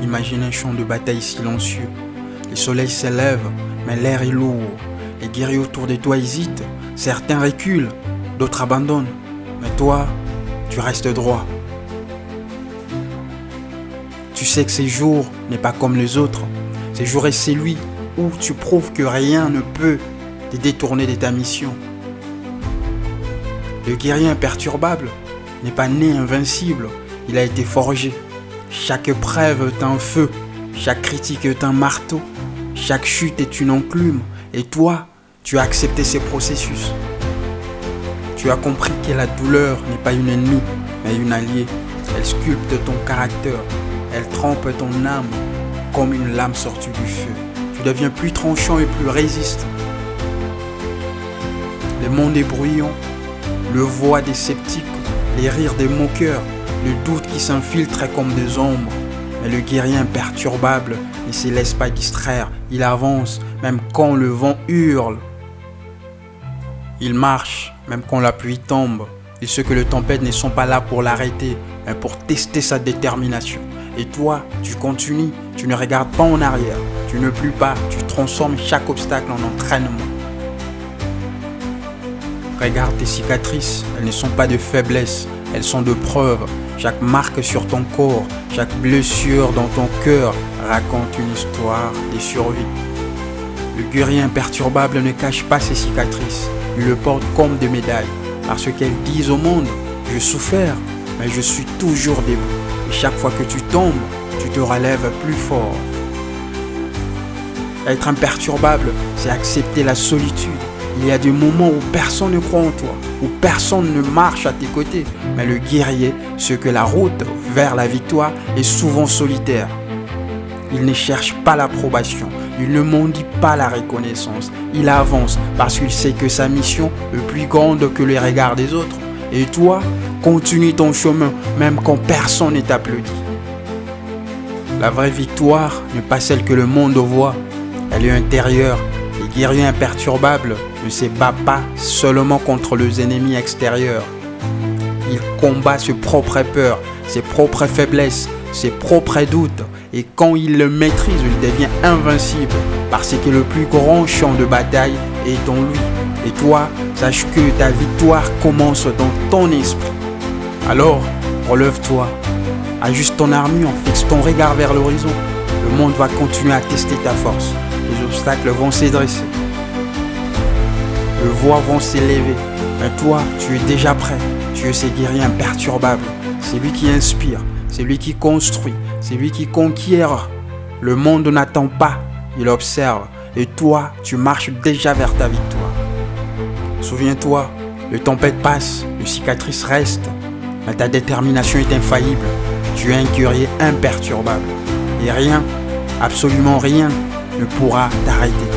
Imagine un champ de bataille silencieux. Le soleil s'élève, mais l'air est lourd. Les guerriers autour de toi hésitent. Certains reculent, d'autres abandonnent. Mais toi, tu restes droit. Tu sais que ces jours n'est pas comme les autres. Ces jours est celui où tu prouves que rien ne peut te détourner de ta mission. Le guerrier imperturbable n'est pas né invincible, il a été forgé. Chaque épreuve est un feu, chaque critique est un marteau, chaque chute est une enclume. Et toi, tu as accepté ces processus. Tu as compris que la douleur n'est pas une ennemie, mais une alliée. Elle sculpte ton caractère, elle trempe ton âme comme une lame sortie du feu. Tu deviens plus tranchant et plus résistant. Le monde est bruyant, le voix des sceptiques, les rires des moqueurs, le doute qui s'infiltre comme des ombres. Mais le guerrier imperturbable ne se laisse pas distraire, il avance même quand le vent hurle. Il marche même quand la pluie tombe. Et ceux que le tempête ne sont pas là pour l'arrêter, mais pour tester sa détermination. Et toi, tu continues, tu ne regardes pas en arrière, tu ne plues pas, tu transformes chaque obstacle en entraînement. Regarde tes cicatrices, elles ne sont pas de faiblesse, elles sont de preuves. Chaque marque sur ton corps, chaque blessure dans ton cœur raconte une histoire de survie. Le guerrier imperturbable ne cache pas ses cicatrices, il le porte comme des médailles, parce qu'elles disent au monde, je souffert, mais je suis toujours debout. Et chaque fois que tu tombes, tu te relèves plus fort. Être imperturbable, c'est accepter la solitude. Il y a des moments où personne ne croit en toi, où personne ne marche à tes côtés. Mais le guerrier sait que la route vers la victoire est souvent solitaire. Il ne cherche pas l'approbation, il ne mendie pas la reconnaissance. Il avance parce qu'il sait que sa mission est plus grande que les regards des autres. Et toi, continue ton chemin même quand personne ne t'applaudit. La vraie victoire n'est pas celle que le monde voit, elle est intérieure. Le guerrier imperturbable ne se bat pas seulement contre les ennemis extérieurs. Il combat ses propres peurs, ses propres faiblesses, ses propres doutes. Et quand il le maîtrise, il devient invincible. Parce que le plus grand champ de bataille est en lui. Et toi, sache que ta victoire commence dans ton esprit. Alors, relève-toi. Ajuste ton armure, fixe ton regard vers l'horizon. Le monde va continuer à tester ta force. Les obstacles vont se dresser. Les voix vont s'élever. Mais toi, tu es déjà prêt. Tu es ce guerrier imperturbable. C'est lui qui inspire. C'est lui qui construit. C'est lui qui conquiert. Le monde n'attend pas. Il observe. Et toi, tu marches déjà vers ta victoire. Souviens-toi, le tempête passe, les cicatrices restent. Mais ta détermination est infaillible. Tu es un guerrier imperturbable. Et rien, absolument rien, ne pourra t'arrêter.